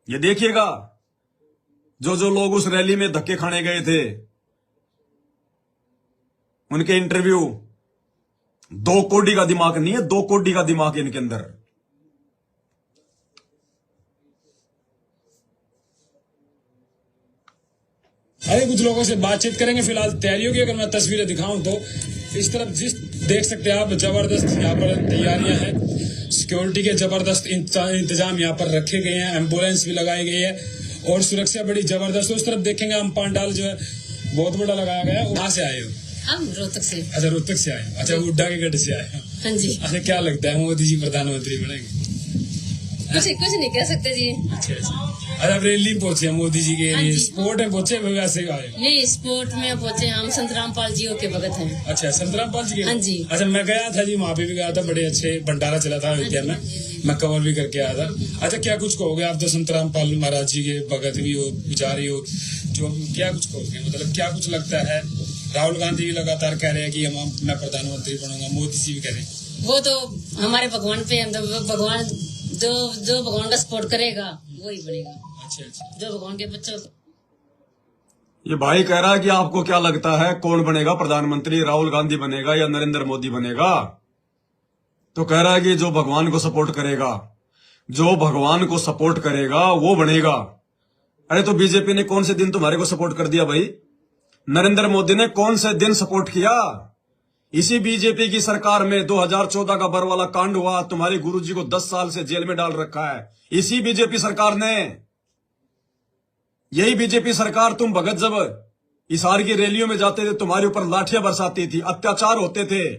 ये देखिएगा, जो जो लोग उस रैली में धक्के खाने गए थे उनके इंटरव्यू। 2 कोड़ी का दिमाग नहीं है, 2 कोड़ी का दिमाग है इनके अंदर। अरे कुछ लोगों से बातचीत करेंगे। फिलहाल तैयारियों की अगर मैं तस्वीरें दिखाऊं तो इस तरफ जिस देख सकते हैं आप, जबरदस्त यहाँ पर तैयारियां हैं। सिक्योरिटी के जबरदस्त इंतजाम यहाँ पर रखे गए हैं, एम्बुलेंस भी लगाई गई है और सुरक्षा बड़ी जबरदस्त। उस तरफ देखेंगे हम, पंडाल जो है बहुत बड़ा लगाया गया है। कहाँ से आए हो? हम रोहतक से। अच्छा, रोहतक से आए। अच्छा, उड्डा के गढ़ से आए। हाँ जी। अच्छा, क्या लगता है मोदी जी प्रधानमंत्री बनेंगे? कुछ नहीं कह सकते जी। अच्छा अच्छा, रैली पहुंचे हैं मोदी जी के लिए, स्पोर्ट में पहुंचे वैसे आए? नहीं, स्पोर्ट में पहुंचे हम। संतराम पाल जी के भगत हैं। अच्छा, संतराम पाल जी के। हाँ जी। अच्छा, मैं गया था जी, वहाँ पे भी गया था, बड़े अच्छे भंडारा चला था अयोध्या में, मैं कवर भी करके आया था। अच्छा, क्या कुछ कहोगे आप? तो संतराम पाल महाराज जी के भगत भी हो, पुजारी हो, जो क्या कुछ कहोगे? मतलब क्या कुछ लगता है? राहुल गांधी भी लगातार कह रहे हैं कि मैं प्रधानमंत्री बनूंगा, मोदी जी भी कह रहे हैं। वो तो हमारे भगवान पे, भगवान जो भगवान का सपोर्ट करेगा वही बनेगा। अच्छा अच्छा, जो भगवान के बच्चों। ये भाई कह रहा है कि आपको क्या लगता है कौन बनेगा प्रधानमंत्री, राहुल गांधी बनेगा या नरेंद्र मोदी बनेगा? तो कह रहा है कि जो भगवान को सपोर्ट करेगा, जो भगवान को सपोर्ट करेगा वो बनेगा। अरे तो बीजेपी ने कौन से दिन तुम्हारे को सपोर्ट कर दिया भाई? नरेंद्र मोदी ने कौन से दिन सपोर्ट किया? इसी बीजेपी की सरकार में 2014 का बरवाला कांड हुआ, तुम्हारे गुरुजी को 10 साल से जेल में डाल रखा है इसी बीजेपी सरकार ने। यही बीजेपी सरकार, तुम भगत जब हिसार की रैलियों में जाते थे तुम्हारे ऊपर लाठियां बरसाती थी, अत्याचार होते थे,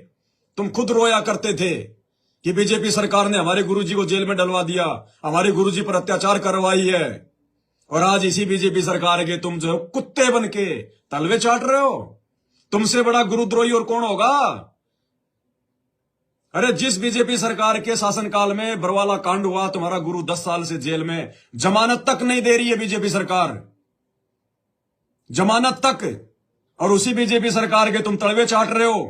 तुम खुद रोया करते थे कि बीजेपी सरकार ने हमारे गुरुजी को जेल में डलवा दिया, हमारे गुरुजी पर अत्याचार करवाई है। और आज इसी बीजेपी सरकार के तुम जो कुत्ते बन के तलवे चाट रहे हो। तुमसे बड़ा गुरुद्रोही और कौन होगा? अरे जिस बीजेपी सरकार के शासनकाल में बरवाला कांड हुआ, तुम्हारा गुरु 10 साल से जेल में, जमानत तक नहीं दे रही है बीजेपी सरकार, जमानत तक। और उसी बीजेपी सरकार के तुम तलवे चाट रहे हो।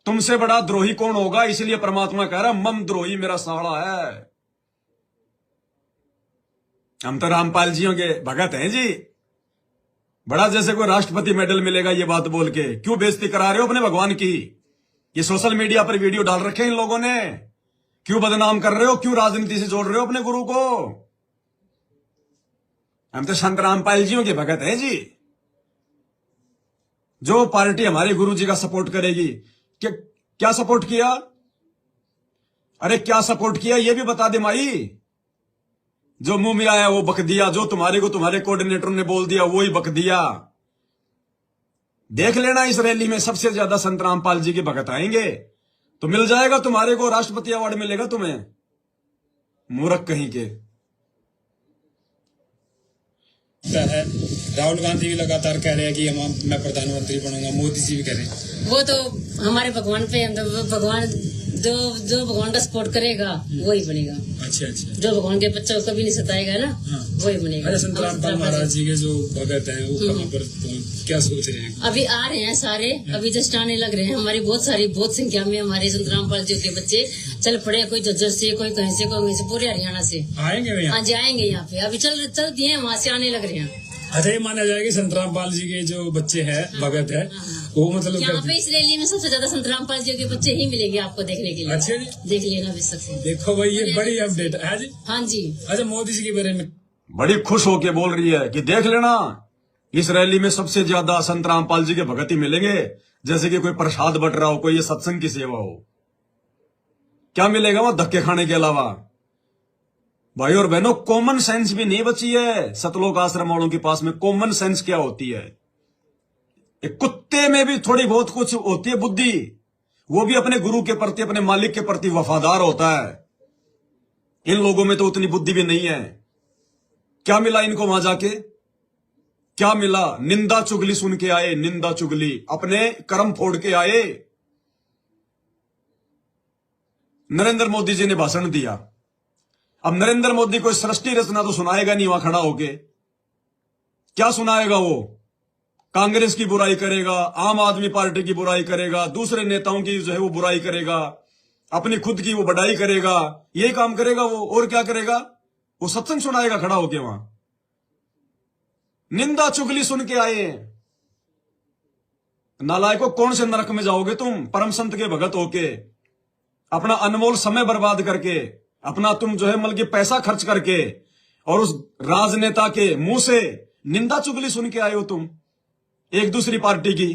तुमसे बड़ा द्रोही कौन होगा? इसलिए परमात्मा कह रहा मम द्रोही मेरा साड़ा है। हम तो रामपाल जियों के भगत हैं जी। बड़ा जैसे कोई राष्ट्रपति मेडल मिलेगा ये बात बोल के क्यों बेइज्जती करा रहे हो अपने भगवान की? ये सोशल मीडिया पर वीडियो डाल रखे हैं इन लोगों ने, क्यों बदनाम कर रहे हो? क्यों राजनीति से जोड़ रहे हो अपने गुरु को? हम तो संत रामपाल जियों के भगत हैं जी। जो पार्टी हमारे गुरु जी का सपोर्ट करेगी, क्या सपोर्ट किया? अरे क्या सपोर्ट किया ये भी बता दे माई। जो मुंह में आया वो बक दिया, जो तुम्हारे को तुम्हारे कोऑर्डिनेटर ने बोल दिया वो ही बक दिया। देख लेना, इस रैली में सबसे ज्यादा संत रामपाल जी के भगत आएंगे तो मिल जाएगा तुम्हारे को, राष्ट्रपति अवार्ड मिलेगा तुम्हें, मूर्ख कहीं के। है राहुल गांधी भी लगातार कह रहे हैं कि मैं प्रधानमंत्री बनूंगा, मोदी जी भी कह रहे हैं। वो तो हमारे भगवान पे, भगवान जो भगवान का सपोर्ट करेगा वही बनेगा। अच्छा अच्छा, जो भगवान के बच्चों को कभी नहीं सताएगा ना, वही बनेगा। अच्छा, संत रामपाल महाराज जी के जो भगत हैं वो कहाँ पर क्या सोच रहे हैं? अभी आ रहे हैं सारे, अभी जस्ट आने लग रहे हैं। हमारी बहुत संख्या में हमारे संत रामपाल जी के बच्चे चल पड़े, कोई झज्जर से, कोई कहीं से, कोई कहीं से, पूरे हरियाणा से आएंगे। हाँ जी, आएंगे यहाँ पे, अभी चल दिए हैं, वहाँ से आने लग रहे हैं। अच्छा, ये माना जाएगा संत रामपाल जी के जो बच्चे हैं, भगत है, वो मतलब यहाँ पे इस रैली में सबसे ज्यादा संत रामपाल जी के बच्चे ही मिलेंगे आपको देखने के लिए। अच्छा जी, देख लेना भी सबसे। देखो भाई, ये बड़ी अपडेट है जी। हाँ जी। अच्छा, मोदी जी के बारे में बड़ी खुश होके बोल रही है कि देख लेना, इस रैली में सबसे ज्यादा संत रामपाल जी के भगत ही मिलेंगे। जैसे कि कोई प्रसाद बट रहा हो, कोई ये सत्संग की सेवा हो। क्या मिलेगा वहां धक्के खाने के अलावा? भाई और बहनों, कॉमन सेंस भी नहीं बची है सतलोक आश्रम वालों के पास में। कॉमन सेंस क्या होती है? एक कुत्ते में भी थोड़ी बहुत कुछ होती है बुद्धि, वो भी अपने गुरु के प्रति, अपने मालिक के प्रति वफादार होता है। इन लोगों में तो उतनी बुद्धि भी नहीं है। क्या मिला इनको वहां जाके? क्या मिला? निंदा चुगली सुन के आए, निंदा चुगली, अपने कर्म फोड़ के आए। नरेंद्र मोदी जी ने भाषण दिया। अब नरेंद्र मोदी कोई सृष्टि रचना तो सुनाएगा नहीं वहां खड़ा होके। क्या सुनाएगा वो? कांग्रेस की बुराई करेगा, आम आदमी पार्टी की बुराई करेगा, दूसरे नेताओं की जो है वो बुराई करेगा, अपनी खुद की वो बढ़ाई करेगा। यही काम करेगा वो, और क्या करेगा? वो सत्संग सुनाएगा खड़ा होके वहां। निंदा चुगली सुन के आए हैं। नालायकों, कौन से नरक में जाओगे तुम? परम संत के भगत होके, अपना अनमोल समय बर्बाद करके, अपना तुम जो है मतलब कि पैसा खर्च करके, और उस राजनेता के मुंह से निंदा चुगली सुन के आए हो तुम एक दूसरी पार्टी की,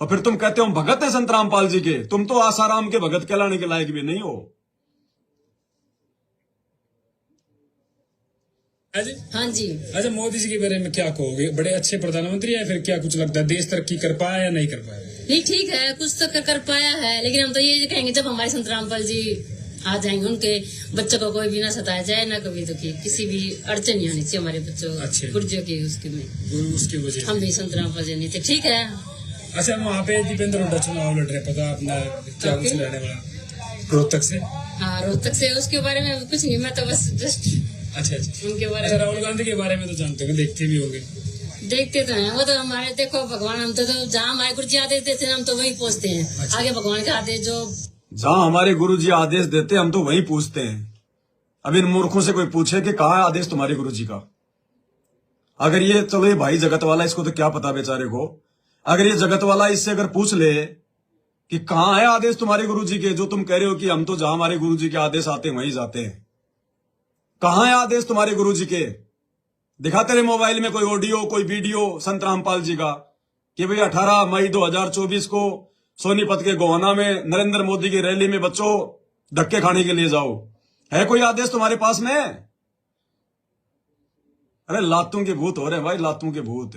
और फिर तुम कहते हो भगत है संत रामपाल जी के। तुम तो आसाराम के भगत कहलाने के लायक भी नहीं हो। हाँ जी। अच्छा, मोदी जी के बारे में क्या कहोगे? बड़े अच्छे प्रधानमंत्री है, फिर क्या कुछ लगता है देश तरक्की कर पाया या नहीं कर पाया? नहीं, ठीक है, कुछ तो कर पाया है, लेकिन हम तो ये कहेंगे जब हमारे संत रामपाल जी आ जाएंगे, उनके बच्चों को कोई भी ना सताया जाए, ना कभी तो किसी भी अड़चन नहीं आनी चाहिए हमारे बच्चों पुर्जों की उसकी वजह हम भी संत रामपाल जी नहीं थे। ठीक है। अच्छा, वहाँ पे दीपेंद्र हुड्डा चुनाव लड़ रहे, पता अपना क्या कुछ लड़ने वाला रोहतक से? हाँ, रोहतक से। उसके बारे में कुछ नहीं, मैं तो बस जस्ट अच्छा उनके बारे में। राहुल गांधी के बारे में तो जानते हो, देखते भी होंगे? देखते तो हैं, वो तो हमारे देखो भगवान, हम तो जहाँ हमारे गुरु जी आदेश देते हैं हम तो वही पूछते हैं। अच्छा। आगे भगवान का आदेश जो जहां हमारे गुरु जी आदेश देते हम तो वही पूछते हैं। अब इन मूर्खों से कोई पूछे कि कहाँ है आदेश तुम्हारे गुरु जी का? अगर ये, चलो ये भाई जगत वाला, इसको तो क्या पता बेचारे को, अगर ये जगत वाला इससे अगर पूछ ले कि कहाँ है आदेश तुम्हारे गुरु जी के, जो तुम कह रहे हो कि हम तो जहां हमारे गुरु जी के आदेश आते हैं वहीं जाते हैं, कहाँ है आदेश तुम्हारे गुरु जी के? दिखा तेरे मोबाइल में कोई ऑडियो, कोई वीडियो संत रामपाल जी का कि भाई 18 मई 2024 को सोनीपत के गोहाना में नरेंद्र मोदी की रैली में बच्चों धक्के खाने के लिए जाओ। है कोई आदेश तुम्हारे पास में? अरे लातों के भूत हो रहे हैं भाई, लातों के भूत।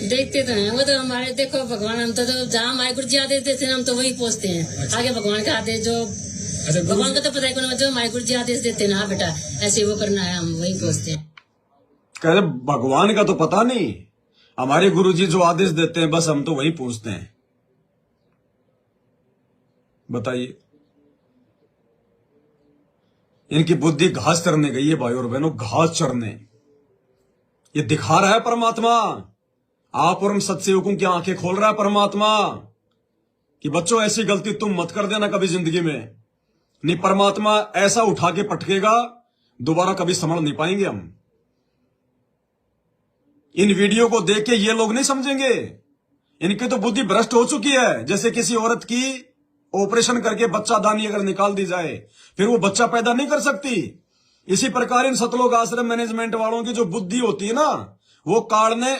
देखते तो हैं, वो तो हमारे देखो भगवान, हम तो जहाँ हमारे गुरु जी आदेश देते हैं हम तो वही पूछते हैं। अच्छा। आगे भगवान का आदेश जो भगवान का तो पता है, जो हमारे गुरु जी आदेश देते हैं ना, बेटा ऐसे वो करना है, हम वही पूछते हैं। कह रहे भगवान का तो पता नहीं, हमारे गुरु जी जो आदेश देते हैं बस हम तो वही पूछते हैं। बताइए, इनकी बुद्धि घास चरने गई है भाई और बहनों, घास चरने। ये दिखा रहा है परमात्मा, आप और हम सत्सेवकों की आंखें खोल रहा है परमात्मा कि बच्चों ऐसी गलती तुम मत कर देना कभी जिंदगी में। नहीं, परमात्मा ऐसा उठा के पटकेगा, दोबारा कभी संभल नहीं पाएंगे हम। इन वीडियो को देख के ये लोग नहीं समझेंगे, इनकी तो बुद्धि भ्रष्ट हो चुकी है। जैसे किसी औरत की ऑपरेशन करके बच्चा दानी अगर निकाल दी जाए, फिर वो बच्चा पैदा नहीं कर सकती। इसी प्रकार इन सतलोक आश्रम मैनेजमेंट वालों की जो बुद्धि होती है ना, वो काल ने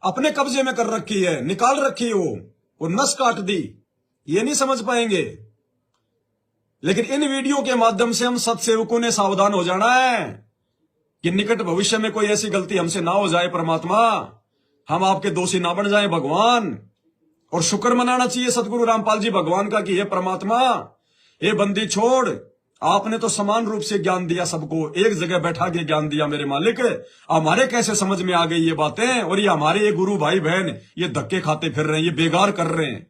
अपने कब्जे में कर रखी है, निकाल रखी है, वो नस काट दी। ये नहीं समझ पाएंगे। लेकिन इन वीडियो के माध्यम से हम सत्सेवकों ने सावधान हो जाना है कि निकट भविष्य में कोई ऐसी गलती हमसे ना हो जाए परमात्मा, हम आपके दोषी ना बन जाए भगवान। और शुक्र मनाना चाहिए सदगुरु रामपाल जी भगवान का कि हे परमात्मा, ये बंदी छोड़, आपने तो समान रूप से ज्ञान दिया सबको, एक जगह बैठा के ज्ञान दिया मेरे मालिक। हमारे कैसे समझ में आ गई ये बातें, और ये हमारे ये गुरु भाई बहन ये धक्के खाते फिर रहे हैं, ये बेगार कर रहे हैं।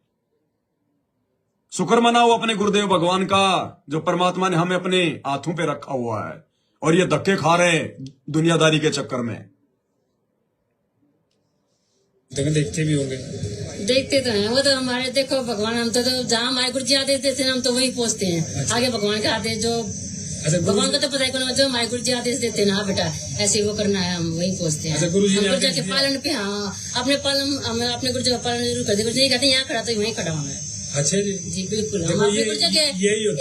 शुक्र मनाओ अपने गुरुदेव भगवान का, जो परमात्मा ने हमें अपने हाथों पे रखा हुआ है, और ये धक्के खा रहे हैं दुनियादारी के चक्कर में। देखते भी होंगे। देखते तो हैं, वो तो हमारे देखो भगवान, हम तो जहाँ हमारे गुरु जी आदेश देते हैं हम तो वही पूछते हैं। अच्छा। आगे भगवान का आदेश जो भगवान का तो पता है, जो हमारे गुरु जी आदेश देते हैं ना, बेटा ऐसे वो करना है, हम वही पूछते हैं। गुरु जी के पालन पे, हाँ अपने गुरु जी का पालन जरूर करते। गुरु जी कहते हैं यहाँ खड़ा तो वहीं खड़ा होना है। अच्छा जी, जी बिल्कुल। हम अपने गुरु जी के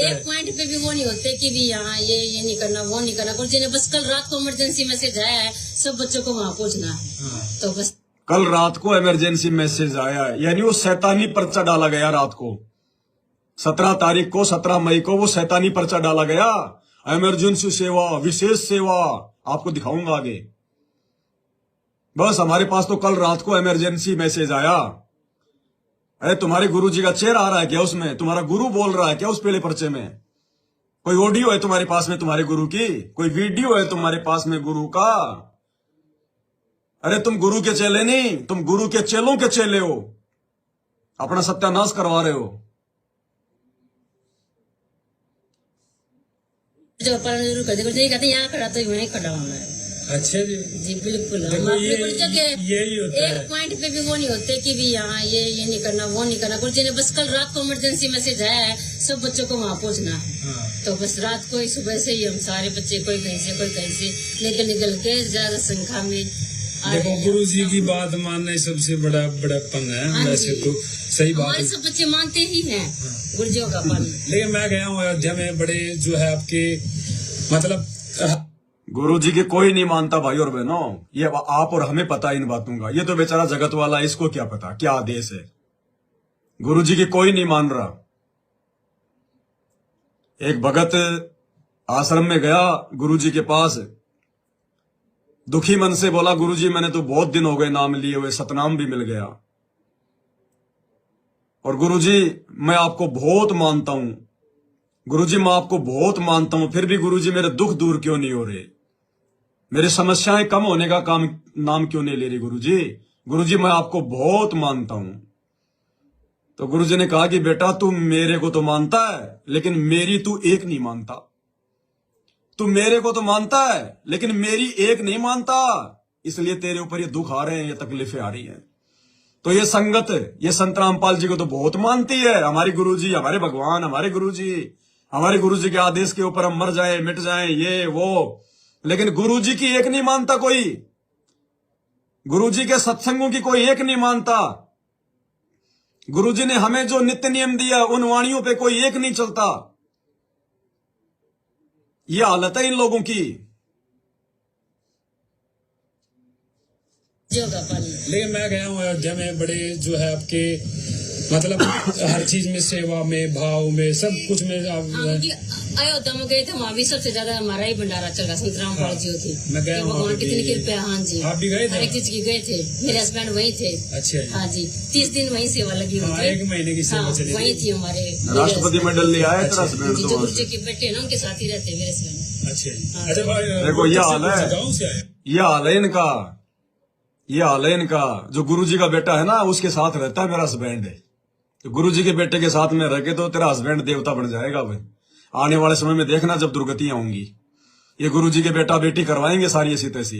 एक पॉइंट पे भी वो नहीं होते कि भी यहाँ ये नहीं करना, वो नहीं करना। गुरु जी ने बस कल रात को इमरजेंसी मैसेज आया है, सब बच्चों को वहाँ पहुँचना, तो बस कल रात को इमरजेंसी मैसेज आया है, यानी वो शैतानी पर्चा डाला गया रात को। 17 तारीख को, 17 मई को वो शैतानी पर्चा डाला गया, इमरजेंसी सेवा, विशेष सेवा, आपको दिखाऊंगा आगे। बस हमारे पास तो कल रात को इमरजेंसी मैसेज आया। अरे तुम्हारे गुरु जी का चेहरा आ रहा है क्या उसमें? तुम्हारा गुरु बोल रहा है क्या उस पहले पर्चे में? कोई ऑडियो है तुम्हारे पास में तुम्हारे गुरु की? कोई वीडियो है तुम्हारे पास में गुरु का? अरे तुम गुरु के चेले नहीं, तुम गुरु के चेलों के चेले हो, अपना सत्यानाश करवा रहे हो। जो पालन जरूर करते, कहते हैं यहाँ खड़ा तो वहीं खड़ा होना है। अच्छा जी जी बिल्कुल। हम देखो अपने ये गुरुजी के यही होता एक है। पॉइंट पे भी वो नहीं होते कि भी यहाँ ये नहीं करना वो नहीं करना। गुरुजी ने बस कल रात को इमरजेंसी मैसेज आया है सब बच्चों को वहाँ पहुँचना है। हाँ। तो बस रात को ही सुबह से ही हम सारे बच्चे कोई कहीं से निकल के ज्यादा संख्या में आ देखो रहे हैं। गुरु जी की बात मानना ही सबसे बड़ा बड़ापन है। हाँ वैसे जी। तो सही बात हमारे है, सब बच्चे मानते ही हैं गुरुजियों का पालन। लेकिन मैं गया हूँ अयोध्या में बड़े जो है आपके मतलब गुरुजी की कोई नहीं मानता भाई और बहनों, ये आप और हमें पता इन बातों का। ये तो बेचारा जगत वाला, इसको क्या पता क्या आदेश है। गुरुजी की कोई नहीं मान रहा। एक भगत आश्रम में गया गुरुजी के पास, दुखी मन से बोला गुरुजी मैंने तो बहुत दिन हो गए नाम लिए हुए, सतनाम भी मिल गया, और गुरुजी मैं आपको बहुत मानता हूं, गुरुजी मैं आपको बहुत मानता हूं, फिर भी गुरुजी मेरे दुख दूर क्यों नहीं हो रहे, मेरी समस्याएं कम होने का काम नाम क्यों नहीं ले रही गुरुजी, गुरुजी मैं आपको बहुत मानता हूं। तो गुरुजी ने कहा कि बेटा तू मेरे को तो मानता है लेकिन मेरी तू एक नहीं मानता, तू मेरे को तो मानता है लेकिन मेरी एक नहीं मानता, इसलिए तेरे ऊपर ये दुख आ रहे हैं, ये तकलीफें आ रही हैं। तो ये संगत ये संत रामपाल जी को तो बहुत मानती है, हमारी गुरुजी, हमारे भगवान, हमारे गुरुजी के आदेश के ऊपर हम मर जाए मिट जाए ये वो, लेकिन गुरुजी की एक नहीं मानता कोई, गुरुजी के सत्संगों की कोई एक नहीं मानता। गुरुजी ने हमें जो नित्य नियम दिया उन वाणियों पे कोई एक नहीं चलता। ये हालत है इन लोगों की। लेकिन मैं गया हूँ अयोध्या में बड़े जो है आपके मतलब हर चीज में, सेवा में, भाव में, सब कुछ में अयोध्या में गए थे, वहाँ भी सबसे ज्यादा हमारा ही भंडारा चल रहा संत रामपाल जी की। मैं गया हूँ, भगवान कितनी कृपा। हाँ जी आप भी गए थे? हर एक चीज की गए थे, मेरे हस्बैंड वही थे। अच्छा। हाँ जी 30 दिन वही सेवा लगी हुई थी। 1 महीने की सेवा चली वही थी हमारे राष्ट्रपति मेडल ले आए तेरा हस्बैंड जो तो। गुरुजी के बेटे ना उनके साथ ही रहते मेरे हस्बैंड। अच्छा अच्छा भाई देखो ये हाल है, गाँव से आए। ये हाल है इनका, ये हाल है इनका। जो गुरुजी का बेटा है ना उसके साथ रहता है मेरा हस्बैंड है, तो गुरुजी के बेटे के साथ में रह के तो तेरा हस्बैंड देवता बन जाएगा भाई। आने वाले समय में देखना जब दुर्गतियां होंगी, ये गुरुजी के बेटा बेटी करवाएंगे सारी ऐसी तैसी।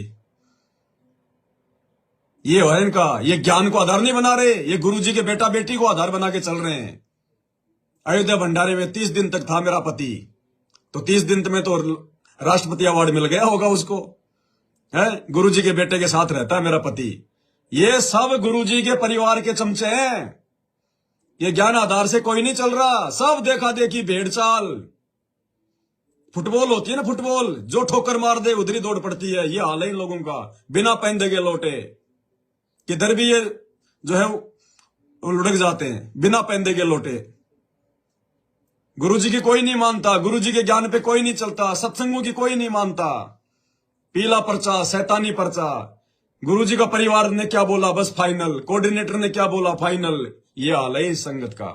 ये है इनका, ये ज्ञान को आधार नहीं बना रहे, ये गुरुजी के बेटा बेटी को आधार बना के चल रहे हैं। अयोध्या भंडारे में 30 दिन तक था मेरा पति, तो 30 दिन में तो राष्ट्रपति अवार्ड मिल गया होगा उसको, है। गुरुजी के बेटे के साथ रहता है मेरा पति। ये सब गुरुजी के परिवार के चमचे हैं, ये ज्ञान आधार से कोई नहीं चल रहा, सब देखा देखी भेड़ चाल। फुटबॉल होती है ना, फुटबॉल, जो ठोकर मार दे उधर ही दौड़ पड़ती है। ये हाल है इन लोगों का, बिना पहनदे के लौटे, किधर भी ये जो है वो लुढ़क जाते हैं, बिना पहनदे के लौटे। गुरुजी की कोई नहीं मानता, गुरुजी के ज्ञान पे कोई नहीं चलता, सत्संगों की कोई नहीं मानता। पीला पर्चा, शैतानी पर्चा। गुरुजी का परिवार ने क्या बोला बस फाइनल, कोऑर्डिनेटर ने क्या बोला फाइनल। ये हाल है इस संगत का।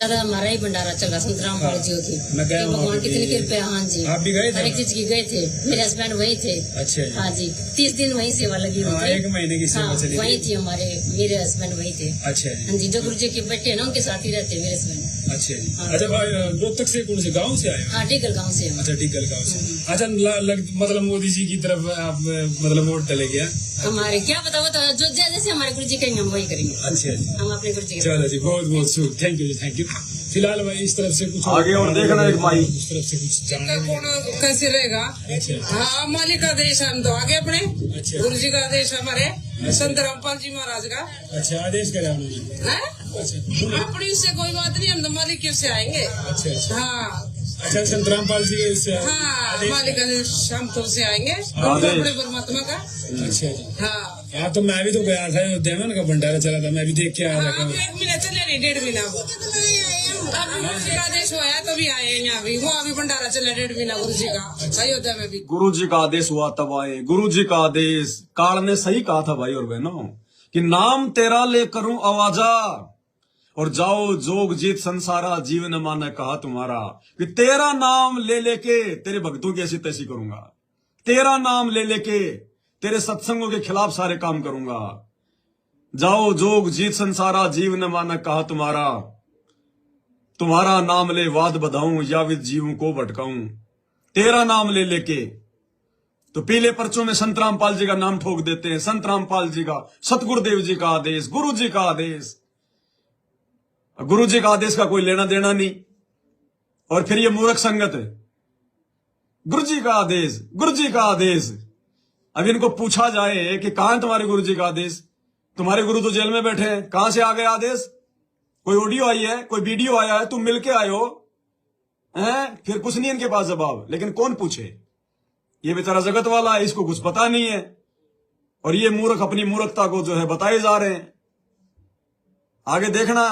ज्यादा हमारा ही भंडारा चल रहा संत रामपाल जी की। मैं गया हूँ, भगवान कितनी कृपा। हाँ जी आप भी गए थे? हर एक चीज की गए थे, मेरे हस्बैंड वही थे। अच्छा। हाँ जी 30 दिन वही सेवा लगी हुई थी। 1 महीने की सेवा चली वही थी हमारे, मेरे हस्बैंड वही थे। अच्छा। हाँ जी जो गुरुजी के बेटे ना उनके साथ ही रहते मेरे हस्बैंड। अच्छा अच्छा भाई रोहतक से कौन से गाँव से आए? हाँ टिकल गाँव से। अच्छा टिकल गाँव से। अच्छा मतलब मोदी जी की तरफ आप मतलब वोट डले गया? हमारे क्या पता, वो तो जो जैसे हमारे गुरुजी कहेंगे हम वही करेंगे। अच्छा हम अपने गुरुजी के। चलो जी बहुत बहुत शुभ, थैंक यू थैंक यू। फिलहाल भाई इस तरफ से कुछ आगे और देखना एक भाई, इस तरफ से कुछ जानना है। कौन कैसे रहेगा? अच्छा। हाँ मालिक का आदेश हम तो आगे अपने अच्छा। गुरु जी का आदेश हमारे संत रामपाल जी महाराज का। अच्छा आदेश करा उन्होंने। है अच्छा अपनी उससे कोई बात नहीं, हम तो मालिक की उससे आएंगे। अच्छा अच्छा। हाँ अच्छा संत रामपाल जी से हाँ आदेश- मालिक का आदेश हम तो उससे आएंगे अपने परमात्मा का। अच्छा जी। हाँ हाँ तो मैं भी तो गया था अयोध्या में, उनका भंडारा चला था, मैं भी देख के आया हाँ था। अब 1 महीना चले नहीं, 1.5 महीना अब गुरु जी का आदेश हुआ है तभी आए हैं यहाँ भी, वहाँ भी भंडारा चला 1.5 महीना गुरु जी का अयोध्या में भी। गुरुजी का आदेश हुआ तब आए। गुरुजी का आदेश, काल ने सही कहा था भाई और बहनों कि नाम तेरा ले करूं आवाजा और जाओ जोग जीत संसारा, जीवन माना कहा तुम्हारा। कि तेरा नाम ले लेके तेरे भक्तों की ऐसी तैसी करूंगा, तेरा नाम ले लेके तेरे सत्संगों के खिलाफ सारे काम करूंगा। जाओ जोग जीत संसारा, जीवन माना कहा तुम्हारा। तुम्हारा नाम ले वाद बधाऊं या विद जीवों को भटकाऊं, तेरा नाम ले लेके तो पीले पर्चों में संत रामपाल जी का नाम ठोक देते हैं। संत रामपाल जी का, सतगुरुदेव जी का आदेश, गुरु जी का आदेश। गुरु जी का आदेश का कोई लेना देना नहीं। और फिर ये मूर्ख संगत है, गुरु जी का आदेश, गुरु जी का आदेश। अब इनको पूछा जाए कि कहां है तुम्हारे गुरु जी का आदेश? तुम्हारे गुरु तो जेल में बैठे हैं, कहां से आ गया आदेश? कोई ऑडियो आई है, कोई वीडियो आया है, तुम मिलके आए हो हैं? फिर कुछ नहीं इनके पास जवाब। लेकिन कौन पूछे? ये बेचारा जगत वाला है, इसको कुछ पता नहीं है। और ये मूर्ख अपनी मूर्खता को जो है बताए जा रहे हैं। आगे देखना,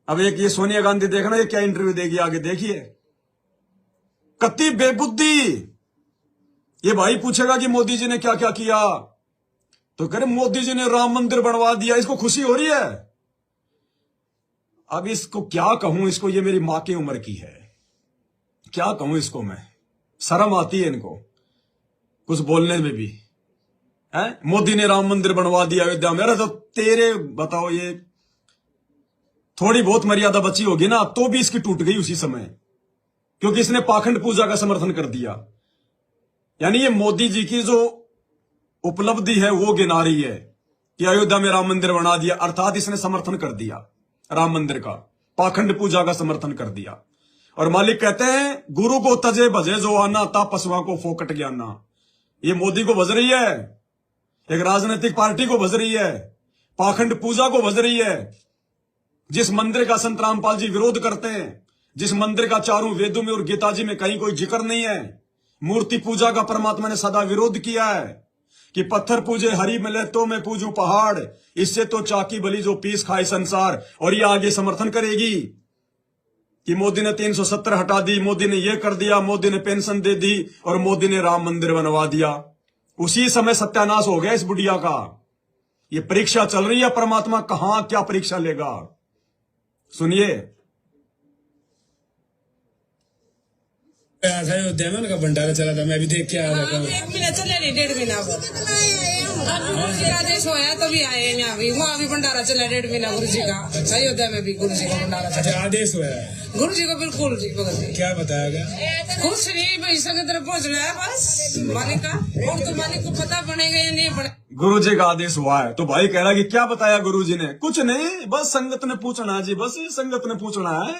अब एक ये सोनिया गांधी देखना ये क्या इंटरव्यू देगी आगे, देखिए। कत्ती बेबुद्धि। ये भाई पूछेगा कि मोदी जी ने क्या क्या किया, तो कह रहे मोदी जी ने राम मंदिर बनवा दिया, इसको खुशी हो रही है। अब इसको क्या कहूं, इसको ये मेरी मां की उम्र की है, क्या कहूं इसको मैं? शर्म आती है इनको कुछ बोलने में भी है। मोदी ने राम मंदिर बनवा दिया अयोध्या में। अरे तो तेरे बताओ, ये थोड़ी बहुत मर्यादा बची होगी ना तो भी इसकी टूट गई उसी समय, क्योंकि इसने पाखंड पूजा का समर्थन कर दिया। यानी ये मोदी जी की जो उपलब्धि है वो गिना रही है कि अयोध्या में राम मंदिर बना दिया, अर्थात इसने समर्थन कर दिया राम मंदिर का, पाखंड पूजा का समर्थन कर दिया। और मालिक कहते हैं गुरु को तजे भजे जो आना, ता पशुओं को फोकट ज्ञाना। ये मोदी को भज रही है, एक राजनीतिक पार्टी को भज रही है, पाखंड पूजा को भज रही है। जिस मंदिर का संत रामपाल जी विरोध करते हैं, जिस मंदिर का चारों वेदों में और गीता जी में कहीं कोई जिक्र नहीं है, मूर्ति पूजा का परमात्मा ने सदा विरोध किया है कि पत्थर पूजे हरी मिले तो मैं पूजू पहाड़, इससे तो चाकी बली जो पीस खाए संसार। और ये आगे समर्थन करेगी कि मोदी ने 370 हटा दी, मोदी ने ये कर दिया, मोदी ने पेंशन दे दी और मोदी ने राम मंदिर बनवा दिया। उसी समय सत्यानाश हो गया इस बुढ़िया का। ये परीक्षा चल रही है, परमात्मा कहां क्या परीक्षा लेगा, सुनिए। अयोध्या में उनका भंडारा चला था, मैं भी देख के आया था। एक महीना चले नहीं, 1.5 महीना गुरु जी का आदेश होया तभी आए हैं यहाँ भी। वहाँ भी भंडारा चला 1.5 महीना गुरु जी का। अयोध्या में भी गुरु जी का भंडारा चला। अच्छा, आदेश होया है गुरु जी को? बिल्कुल जी, भगत क्या बताया गया? कुछ नहीं, पैसा की तरफ पहुँच रहा है बस मालिक का। और तो मालिक को पता बनेगा या नहीं बने। गुरु जी का आदेश हुआ है तो भाई कह रहा कि क्या बताया गुरु जी ने? कुछ नहीं, बस संगत ने पूछना जी, बस संगत ने पूछना है।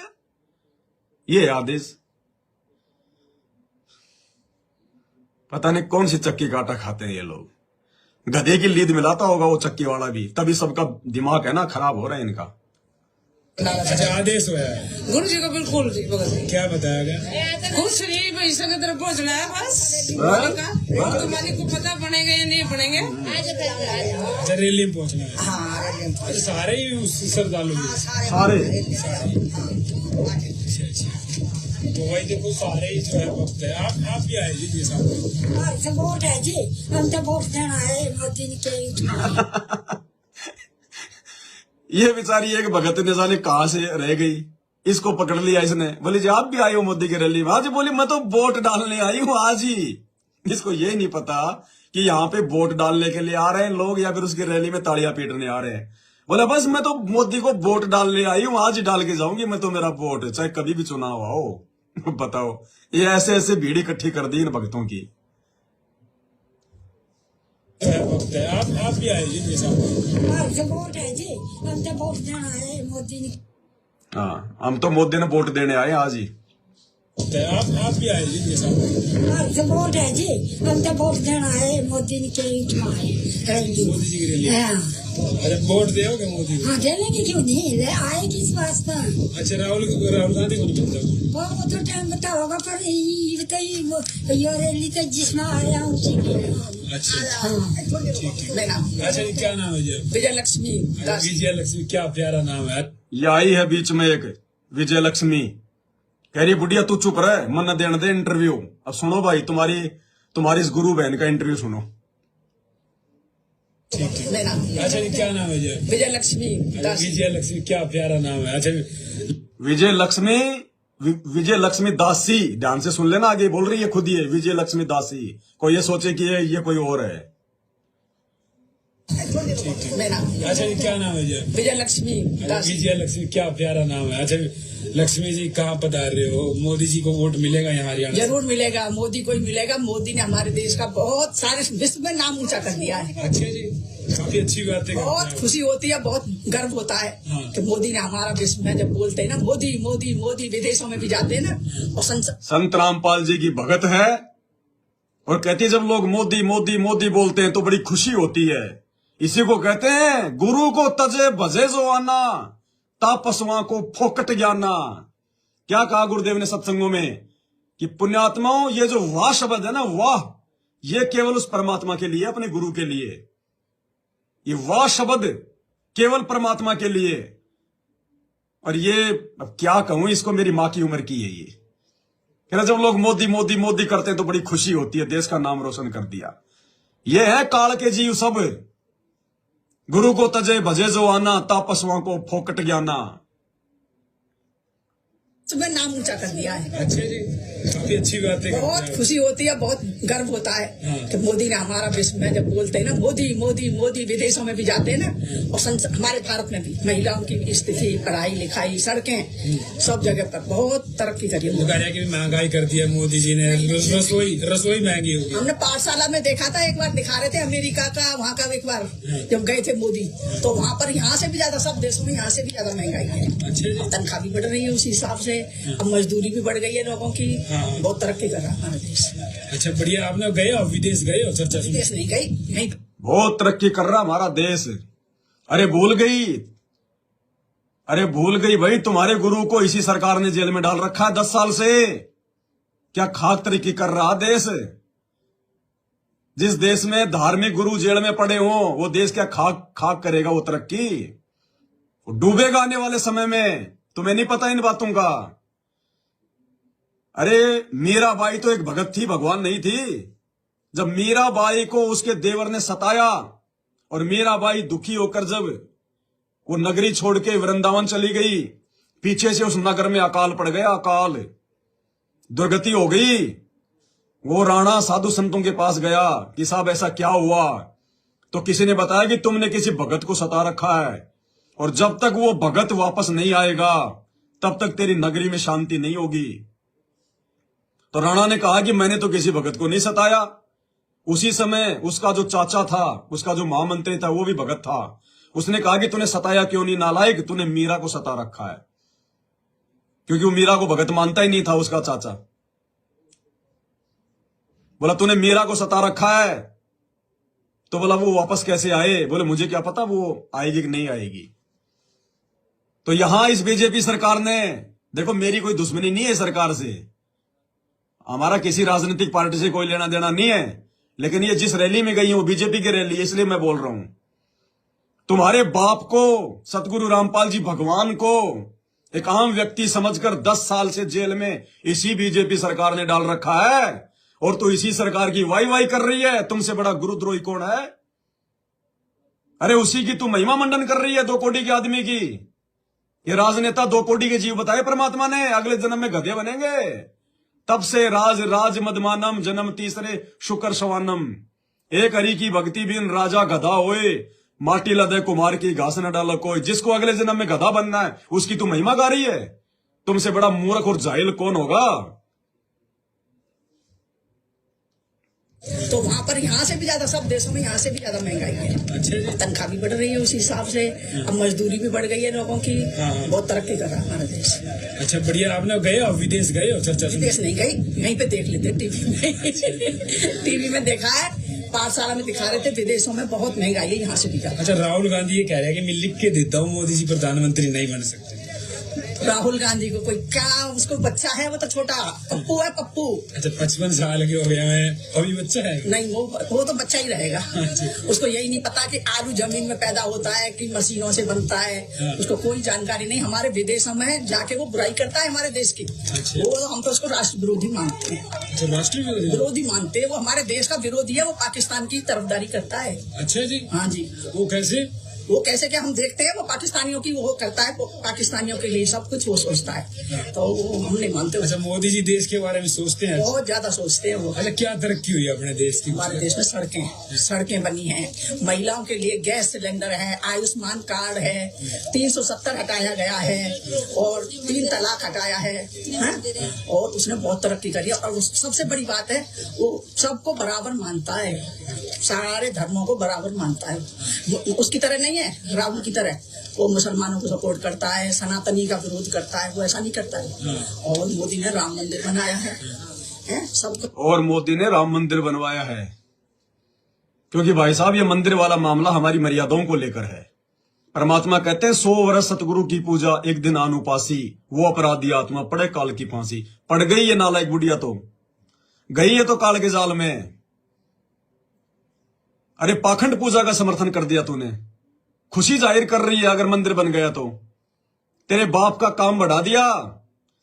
ये आदेश पता नहीं कौन सी चक्की का आटा खाते हैं ये लोग। गधे की लीद मिलाता होगा वो चक्की वाला भी, तभी सबका दिमाग है ना खराब हो रहा है इनका। अच्छा, आदेश हुआ है गुरु जी को? बिल्कुल जी, भगत क्या बताया गया? कुछ नहीं, पैसा की तरफ पहुँच रहा है बस मालिक का। और तो मालिक को पता बनेगा या नहीं बनेंगे। अच्छा, रैली में पहुंचना है। हाँ, अच्छा, सारे ही उस श्रद्धालु सारे। तो वही देखो सारे ही जो है भक्त है। आप भी आए जी साहब? वोट है जी, हम तो वोट देना है मोदी के। ये बेचारी एक भगत ने जाने कहां से रह गई, इसको पकड़ लिया इसने। बोली जी आप भी आए हो मोदी की रैली में? आज बोली मैं तो वोट डालने आई हूं आज ही। इसको ये नहीं पता कि यहाँ पे वोट डालने के लिए आ रहे हैं लोग या फिर उसकी रैली में तालियां पीटने आ रहे हैं। बोला बस मैं तो मोदी को वोट डालने आई हूं, आज ही डाल के जाऊंगी मैं तो, मेरा वोट चाहे कभी भी चुनाव आओ। बताओ, ये ऐसे ऐसे भीड़ इकट्ठी कर दी इन भक्तों की। आप भी आए जी साहब? वोट है जी, हम तो वोट देना है मोदी ने। हाँ, हम तो मोदी ने वोट देने आए आज ही। आप भी आए जी साहब? वोट है जी, हम तो वोट देना है मोदी ने के। मोदी जी की रैली? अच्छा, वोट दोगे मोदी को? हाँ, देने क्यों नहीं, ले आए किस वास्ते? अच्छा, राहुल गांधी को नहीं मिलता? वो तो टाइम बता होगा, पर ये बताइए ये रैली तो जिसमें आया उसी की। अच्छा, हाँ, ठीक है। अच्छा, ये क्या नाम है जी? विजय लक्ष्मी। विजय लक्ष्मी, क्या प्यारा नाम है। ये आई है बीच में एक विजय लक्ष्मी, कह रही बुढ़िया तू चुप रहे, मन देने दे इंटरव्यू। अब सुनो भाई, तुम्हारी इस गुरु बहन का इंटरव्यू सुनो। ठीक है। अच्छा, ये क्या नाम है जी? विजय लक्ष्मी। विजय लक्ष्मी, क्या प्यारा नाम है। अच्छा, विजय लक्ष्मी दासी, ध्यान से सुन लेना, आगे बोल रही है खुद ये विजय लक्ष्मी दासी। कोई ये सोचे कि ये कोई और है। मेरा अच्छा जी, क्या नाम है जी? विजय लक्ष्मी दास। विजय लक्ष्मी, क्या प्यारा नाम है। अच्छा लक्ष्मी जी, कहाँ पधार रहे हो? मोदी जी को वोट मिलेगा यहाँ हरियाणा? जरूर मिलेगा, मोदी को ही मिलेगा। मोदी ने हमारे देश का बहुत सारे विश्व में नाम ऊंचा कर दिया है। अच्छा जी, काफी अच्छी बात है। बहुत खुशी होती है, बहुत गर्व होता है कि मोदी ने हमारा विश्व में जब बोलते हैं ना मोदी मोदी मोदी, विदेशों में भी जाते हैं ना और संत रामपाल जी की भगत है और कहती है जब लोग मोदी मोदी मोदी बोलते हैं तो बड़ी खुशी होती है। इसी को कहते हैं गुरु को तजे भजे जो आना, तापसवा को फोकट ज्ञाना। क्या कहा गुरुदेव ने सत्संगों में कि पुण्यात्माओं, ये जो वाह शब्द है ना, वाह, ये केवल उस परमात्मा के लिए, अपने गुरु के लिए। ये वाह शब्द केवल परमात्मा के लिए। और ये अब क्या कहूं इसको, मेरी मां की उम्र की है ये। कहना जब लोग मोदी मोदी मोदी करते हैं तो बड़ी खुशी होती है, देश का नाम रोशन कर दिया। ये है काल के जीव सब, गुरु को तजे भजे जो आना, तापसवा को फोकट ज्ञाना। में नाम ऊंचा कर दिया है। अच्छा जी, काफी अच्छी बात है। बहुत खुशी होती है, बहुत गर्व होता है कि मोदी ने हमारा विश्व में जब बोलते हैं ना मोदी मोदी मोदी, विदेशों में भी जाते हैं ना और हमारे भारत में भी महिलाओं की स्थिति, पढ़ाई लिखाई, सड़कें, सब जगह पर बहुत तरक्की करी है। की महंगाई कर दिया मोदी जी ने, रसोई महंगी होगी। हमने पाठशाला में देखा था, एक बार दिखा रहे थे अमेरिका का, वहाँ का एक बार जब गए थे मोदी, तो वहाँ पर यहाँ से भी ज्यादा, सब देशों में यहाँ से भी ज्यादा महंगाई है। अच्छा, तनख्वाह भी बढ़ रही है उसी हिसाब से, अब मजदूरी भी बढ़ गई है लोगों की। बहुत तरक्की कर रहा है हमारा देश। अच्छा बढ़िया, आपने गए हो विदेश, गए हो? चर्चा विदेश नहीं गई, नहीं। बहुत तरक्की कर रहा हमारा देश। अरे भूल गई भाई, तुम्हारे गुरु को इसी सरकार ने जेल में डाल रखा है 10 साल से। क्या खाक तरक्की कर रहा देश। जिस देश में धार्मिक गुरु जेल में पड़े हो, वो देश क्या खाक करेगा वो तरक्की? वो डूबेगा आने वाले समय में। तुम्हें नहीं पता इन बातों का। अरे मीराबाई तो एक भगत थी, भगवान नहीं थी। जब मीराबाई को उसके देवर ने सताया और मीराबाई दुखी होकर जब वो नगरी छोड़ के वृंदावन चली गई, पीछे से उस नगर में अकाल पड़ गया, अकाल, दुर्गति हो गई। वो राणा साधु संतों के पास गया कि साहब ऐसा क्या हुआ? तो किसी ने बताया कि तुमने किसी भगत को सता रखा है और जब तक वो भगत वापस नहीं आएगा तब तक तेरी नगरी में शांति नहीं होगी। तो राणा ने कहा कि मैंने तो किसी भगत को नहीं सताया। उसी समय उसका जो चाचा था, उसका जो महामंत्री था, वो भी भगत था। उसने कहा कि तूने सताया क्यों नहीं नालायक, तूने मीरा को सता रखा है। क्योंकि वो मीरा को भगत मानता ही नहीं था उसका चाचा। बोला तूने मीरा को सता रखा है। तो बोला वो वापस कैसे आए? बोले मुझे क्या पता वो आएगी कि नहीं आएगी। तो यहां इस बीजेपी सरकार ने, देखो मेरी कोई दुश्मनी नहीं है सरकार से, हमारा किसी राजनीतिक पार्टी से कोई लेना देना नहीं है, लेकिन ये जिस रैली में गई है वो बीजेपी की रैली है, इसलिए मैं बोल रहा हूं। तुम्हारे बाप को, सतगुरु रामपाल जी भगवान को एक आम व्यक्ति समझकर 10 साल से जेल में इसी बीजेपी सरकार ने डाल रखा है और तो इसी सरकार की वाई कर रही है। तुमसे बड़ा गुरुद्रोही कौन है? अरे उसी की तू महिमा मंडन कर रही है, 2 कोटी के आदमी की। ये राजनेता 2 कोटी के जीव बताए परमात्मा ने, अगले जन्म में गधे बनेंगे। तब से राज मदमानम, जन्म तीसरे शुक्र सवानम। एक हरि की भक्ति बिन राजा गधा होए, माटी लदे कुमार की घास न डाला कोई। जिसको अगले जन्म में गधा बनना है उसकी तू महिमा गा रही है। तुमसे बड़ा मूर्ख और जाहिल कौन होगा? तो वहाँ पर यहाँ से भी ज्यादा, सब देशों में यहाँ से भी ज्यादा महंगाई है। अच्छा, तनख्वाह भी बढ़ रही है उसी हिसाब से, अब मजदूरी भी बढ़ गई है लोगों की। बहुत तरक्की कर रहा है हमारा देश। अच्छा बढ़िया, आपने गए हो विदेश, गए हो? चर्चा विदेश नहीं गई, यहीं पे देख लेते टीवी में। टीवी में देखा है, पाठशाला में दिखा रहे थे, विदेशों में बहुत महंगाई है, यहाँ से भी ज्यादा। अच्छा, राहुल गांधी ये कह रहे हैं कि मैं लिख के देता हूँ मोदी जी प्रधानमंत्री नहीं बन सकते। राहुल गांधी को कोई क्या, उसको बच्चा है, वो तो छोटा पप्पू है, पप्पू। अच्छा 55 साल के हो गया, मैं अभी बच्चा है? नहीं, वो तो बच्चा ही रहेगा। उसको यही नहीं पता कि आलू जमीन में पैदा होता है कि मशीनों से बनता है। उसको कोई जानकारी नहीं। हमारे विदेशों में जाके वो बुराई करता है हमारे देश की। वो हम तो उसको राष्ट्र विरोधी मानते हैं। अच्छा, राष्ट्र विरोधी मानते हैं। वो हमारे देश का विरोधी है, वो पाकिस्तान की तरफदारी करता है। अच्छा जी, हाँ जी। वो कैसे? वो कैसे क्या हम देखते हैं, वो पाकिस्तानियों की वो करता है, वो पाकिस्तानियों के लिए सब कुछ वो सोचता है, तो वो हम नहीं मानते। अच्छा, मोदी जी देश के बारे में सोचते हैं? बहुत ज्यादा सोचते हैं वो। अच्छा, क्या तरक्की हुई अपने देश की? हमारे देश में सड़कें बनी हैं, महिलाओं के लिए गैस सिलेंडर है, आयुष्मान कार्ड है, 370 हटाया गया है, और 3 तलाक हटाया है, और उसने बहुत तरक्की करी है। और सबसे बड़ी बात है, वो सबको बराबर मानता है, सारे धर्मों को बराबर मानता है। उसकी तरह नहीं है, राहुल की तरह वो मुसलमानों को सपोर्ट करता है, सनातनी का विरोध करता है, वो ऐसा नहीं करता है। और मोदी ने राम मंदिर बनाया है सबको। और मोदी ने राम मंदिर बनवाया है, क्योंकि भाई साहब ये मंदिर वाला मामला हमारी मर्यादाओं को लेकर है। परमात्मा कहते हैं 100 वर्ष सतगुरु की पूजा, एक दिन अनुपासी, वो अपराधी आत्मा पड़े काल की फांसी। पड़ गई ये नालायक बुढ़िया, तो गई है तो काल के जाल में। अरे पाखंड पूजा का समर्थन कर दिया तूने, खुशी जाहिर कर रही है अगर मंदिर बन गया तो। तेरे बाप का काम बढ़ा दिया।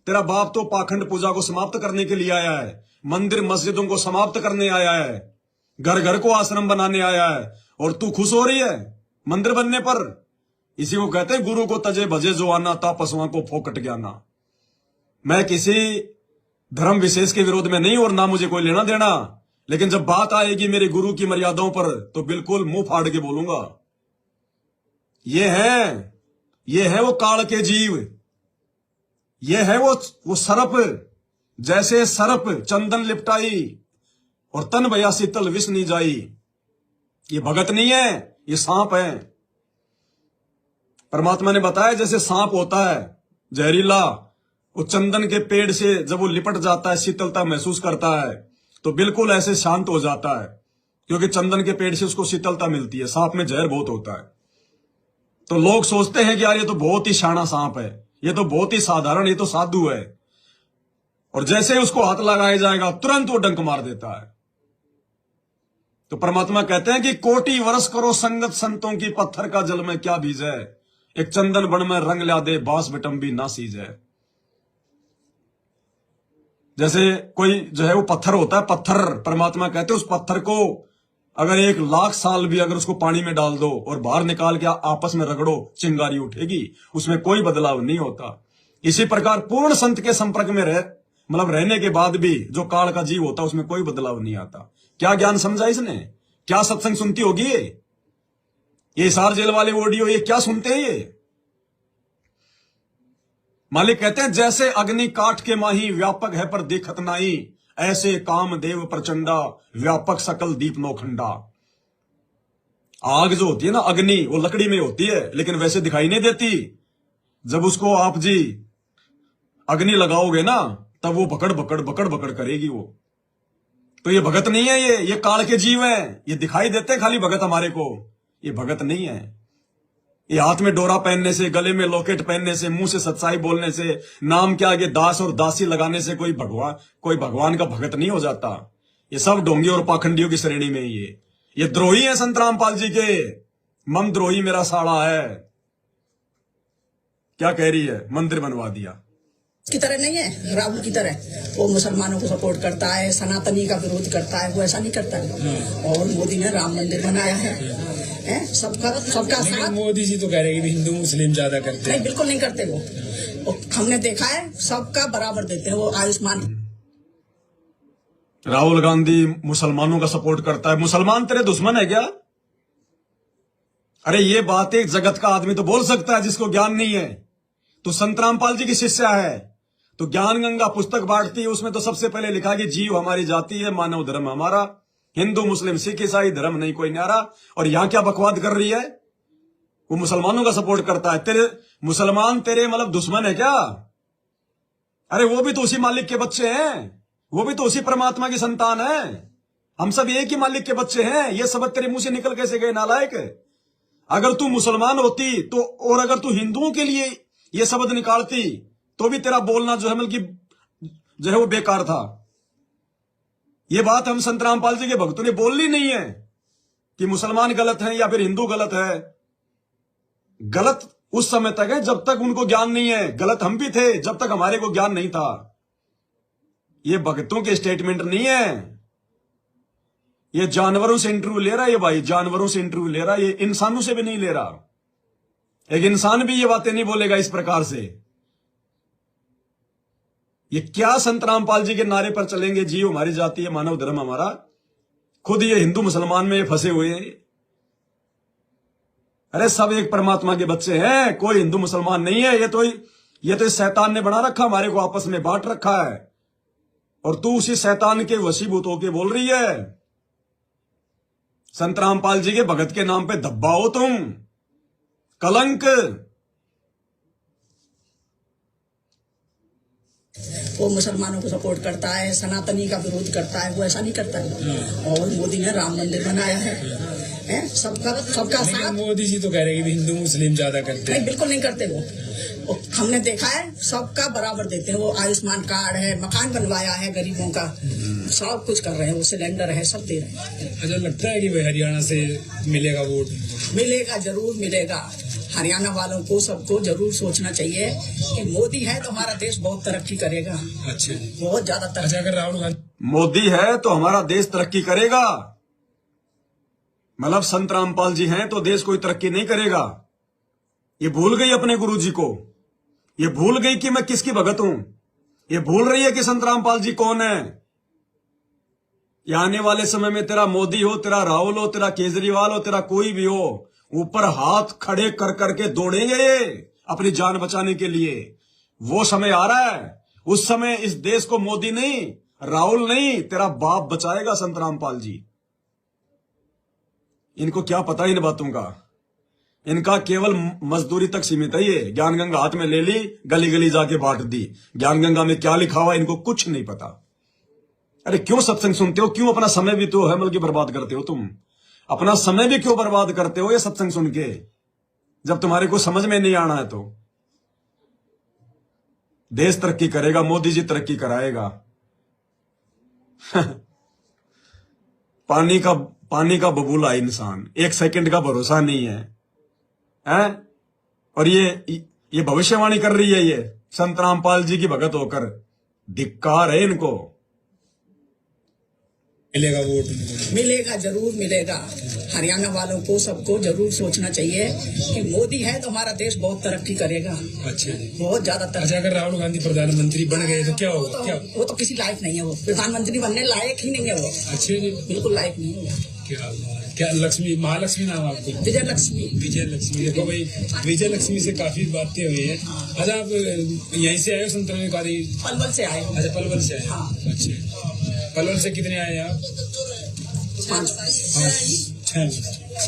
तेरा बाप तो पाखंड पूजा को समाप्त करने के लिए आया है, मंदिर मस्जिदों को समाप्त करने आया है, घर घर को आश्रम बनाने आया है, और तू खुश हो रही है मंदिर बनने पर। इसी को कहते हैं गुरु को तजे भजे जो आना, तापसुआ को फोकट ज्ञाना। मैं किसी धर्म विशेष के विरोध में नहीं, और ना मुझे कोई लेना देना, लेकिन जब बात आएगी मेरे गुरु की मर्यादाओं पर तो बिल्कुल मुंह फाड़ के बोलूंगा। ये है वो काल के जीव, ये है वो सरप, जैसे सरप चंदन लिपटाई और तन भया शीतल विष नहीं जाई। ये भगत नहीं है, ये सांप है। परमात्मा ने बताया जैसे सांप होता है जहरीला, वो चंदन के पेड़ से जब वो लिपट जाता है, शीतलता महसूस करता है, तो बिल्कुल ऐसे शांत हो जाता है, क्योंकि चंदन के पेड़ से उसको शीतलता मिलती है। सांप में जहर बहुत होता है। तो लोग सोचते हैं कि यार ये तो बहुत ही शाना सांप है, ये तो बहुत ही साधारण, ये तो साधु है, और जैसे ही उसको हाथ लगाया जाएगा तुरंत वो डंक मार देता है। तो परमात्मा कहते हैं कि कोटि वर्ष करो संगत संतों की, पत्थर का जल में क्या बीज है, एक चंदन बन में रंग ला दे, बांस बिटम्बी ना सीज है। जैसे कोई जो है वो पत्थर होता है, पत्थर परमात्मा कहते हैं उस पत्थर को अगर 1,00,000 साल भी अगर उसको पानी में डाल दो और बाहर निकाल के आपस में रगड़ो, चिंगारी उठेगी, उसमें कोई बदलाव नहीं होता। इसी प्रकार पूर्ण संत के संपर्क में रहने के बाद भी जो काल का जीव होता है उसमें कोई बदलाव नहीं आता। क्या ज्ञान समझा इसने? क्या सत्संग सुनती होगी ये हिसार जेल वाले ऑडियो, ये क्या सुनते हैं ये? मालिक कहते हैं जैसे अग्नि काठ के माही, व्यापक है पर देखत नाई, ऐसे काम देव प्रचंडा, व्यापक सकल दीप नौखंडा। आग जो होती है ना, अग्नि, वो लकड़ी में होती है लेकिन वैसे दिखाई नहीं देती। जब उसको आप जी अग्नि लगाओगे ना, तब वो बकड़ बकड़ बकड़ बकड़ करेगी वो। तो ये भगत नहीं है, ये काल के जीव है। ये दिखाई देते हैं खाली भगत हमारे को, ये भगत नहीं है। ये हाथ में डोरा पहनने से, गले में लॉकेट पहनने से, मुंह से सच्चाई बोलने से, नाम के आगे दास और दासी लगाने से कोई भगवान का भगत नहीं हो जाता। ये सब ढोंगी और पाखंडियों की श्रेणी में ये द्रोही है संत रामपाल जी के। मन द्रोही मेरा साड़ा है। क्या कह रही है? मंदिर बनवा दिया। की तरह नहीं है, राहुल की तरह वो मुसलमानों को सपोर्ट करता है, सनातनी का विरोध करता है, वो ऐसा नहीं करता है। और मोदी ने राम मंदिर बनाया है, सबका साथ। मोदी जी तो कह रहे हैं कि हिंदू मुस्लिम ज्यादा करते हैं। नहीं, बिल्कुल नहीं करते वो हमने देखा है, सबका बराबर देते हैं। वो आयुष्मान, राहुल गांधी मुसलमानों का सपोर्ट करता है। मुसलमान तेरे दुश्मन है क्या? अरे ये बात एक जगत का आदमी तो बोल सकता है जिसको ज्ञान नहीं है। तो संत रामपाल जी की शिष्या है, तो ज्ञान गंगा पुस्तक बांटती है, उसमें तो सबसे पहले लिखा कि जीव हमारी जाति है, मानव धर्म हमारा, हिंदू मुस्लिम सिख ईसाई धर्म नहीं कोई न्यारा। और यहां क्या बकवाद कर रही है? वो मुसलमानों का सपोर्ट करता है। तेरे मुसलमान तेरे मतलब दुश्मन है क्या? अरे वो भी तो उसी मालिक के बच्चे हैं, वो भी तो उसी परमात्मा की संतान है। हम सब एक ही मालिक के बच्चे हैं। ये शब्द तेरे मुंह से निकल कैसे गए नालायक? अगर तू मुसलमान होती तो, और अगर तू हिंदुओं के लिए ये शब्द निकालती तो भी तेरा बोलना जो है मतलब जो है वो बेकार था। ये बात हम संत रामपाल जी के भक्तों ने बोलनी नहीं है कि मुसलमान गलत है या फिर हिंदू गलत है। गलत उस समय तक है जब तक उनको ज्ञान नहीं है। गलत हम भी थे जब तक हमारे को ज्ञान नहीं था। ये भक्तों के स्टेटमेंट नहीं है। ये जानवरों से इंटरव्यू ले रहा है, ये भाई जानवरों से इंटरव्यू ले रहा है, ये इंसानों से भी नहीं ले रहा। एक इंसान भी ये बातें नहीं बोलेगा इस प्रकार से। ये क्या संत रामपाल जी के नारे पर चलेंगे, जीव हमारी जाति है, मानव धर्म हमारा। खुद ये हिंदू मुसलमान में ये फंसे हुए हैं। अरे सब एक परमात्मा के बच्चे हैं, कोई हिंदू मुसलमान नहीं है। ये तो इस शैतान ने बना रखा, हमारे को आपस में बांट रखा है। और तू उसी शैतान के वशीभूत होके बोल रही है। संत रामपाल जी के भगत के नाम पे धब्बा हो तुम, कलंक। वो मुसलमानों को सपोर्ट करता है, सनातनी का विरोध करता है, वो ऐसा नहीं करता है। और मोदी ने राम मंदिर बनाया है, सबका साथ। मोदी जी तो कह रहे हैं कि हिंदू मुस्लिम ज्यादा करते हैं। नहीं, बिल्कुल नहीं करते वो हमने देखा है, सबका बराबर देते हैं। वो आयुष्मान कार्ड है, मकान बनवाया है गरीबों का, सब कुछ कर रहे हैं। वो सिलेंडर है, सब दे रहे हैं। अच्छा लगता है कि भाई हरियाणा से मिलेगा वोट? मिलेगा, जरूर मिलेगा। हरियाणा वालों को सबको जरूर सोचना चाहिए कि मोदी है तो हमारा देश बहुत तरक्की करेगा। अच्छा, बहुत ज्यादा तरक्की। अच्छा, अगर राहुल गांधी मोदी है तो हमारा देश तरक्की करेगा, मतलब संत रामपाल जी हैं तो देश कोई तरक्की नहीं करेगा। ये भूल गई अपने गुरु जी को, ये भूल गई कि मैं किसकी भगत हूं, ये भूल रही है कि संत रामपाल जी कौन है। ये आने वाले समय में तेरा मोदी हो, तेरा राहुल हो, तेरा केजरीवाल हो, तेरा कोई भी हो, ऊपर हाथ खड़े कर करके दौड़ेंगे ये अपनी जान बचाने के लिए। वो समय आ रहा है, उस समय इस देश को मोदी नहीं, राहुल नहीं, तेरा बाप बचाएगा, संत रामपाल जी। इनको क्या पता इन बातों का, इनका केवल मजदूरी तक सीमित है। ये ज्ञान गंगा हाथ में ले ली, गली गली जाके बांट दी। ज्ञान गंगा में क्या लिखा हुआ इनको कुछ नहीं पता। अरे क्यों सत्संग सुनते हो, क्यों अपना समय भी तो है बल्कि बर्बाद करते हो तुम, अपना समय भी क्यों बर्बाद करते हो ये सत्संग सुन के, जब तुम्हारे को समझ में नहीं आना है तो। देश तरक्की करेगा, मोदी जी तरक्की कराएगा। पानी का बबूला इंसान, एक सेकंड का भरोसा नहीं है, हैं? और ये भविष्यवाणी कर रही है ये संत रामपाल जी की भगत होकर। धिक्कार है इनको। मिलेगा वोट? मिलेगा, जरूर मिलेगा। हरियाणा वालों को सबको जरूर सोचना चाहिए कि मोदी है तो हमारा देश बहुत तरक्की करेगा। अच्छा, बहुत ज्यादा तरक्की। अच्छा, अगर राहुल गांधी प्रधानमंत्री बन गए तो क्या होगा? क्या वो तो किसी लायक नहीं है, वो प्रधानमंत्री बनने लायक ही नहीं है वो। अच्छे जी, बिल्कुल लायक नहीं है। क्या लक्ष्मी, महालक्ष्मी नाम आपको? विजय लक्ष्मी। विजय लक्ष्मी। देखो भाई, विजय लक्ष्मी से काफी बातें हुई है। अच्छा, आप यहीं से आए हो संतरकारी? पलवल से आए। अच्छा, पलवल से आए। हाँ। अच्छा, पलवल से कितने आए आप? 6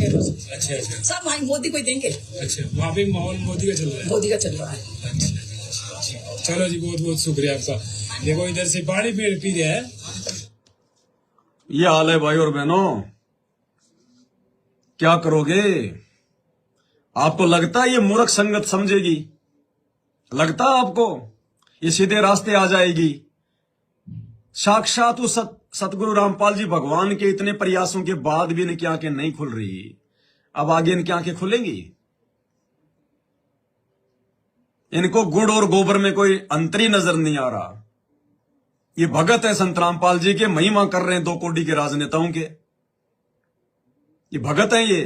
रोज। अच्छा अच्छा, सब वहाँ मोदी को ही देंगे। अच्छा, वहाँ पे माहौल मोदी का चल रहा है? मोदी का चल रहा है। अच्छा, चलो जी, बहुत बहुत शुक्रिया आपका। देखो इधर से पानी पी रहे हैं। ये हाल है भाई और बहनों, क्या करोगे? आपको लगता है ये मूर्ख संगत समझेगी? लगता है आपको ये सीधे रास्ते आ जाएगी? साक्षात उस सतगुरु रामपाल जी भगवान के इतने प्रयासों के बाद भी इनकी आंखें नहीं खुल रही, अब आगे इनकी आंखें खुलेंगी? इनको गुड़ और गोबर में कोई अंतर ही नजर नहीं आ रहा। ये भगत है संत रामपाल जी के, महिमा कर रहे हैं 2 कोटी के राजनेताओं के। ये भगत हैं ये।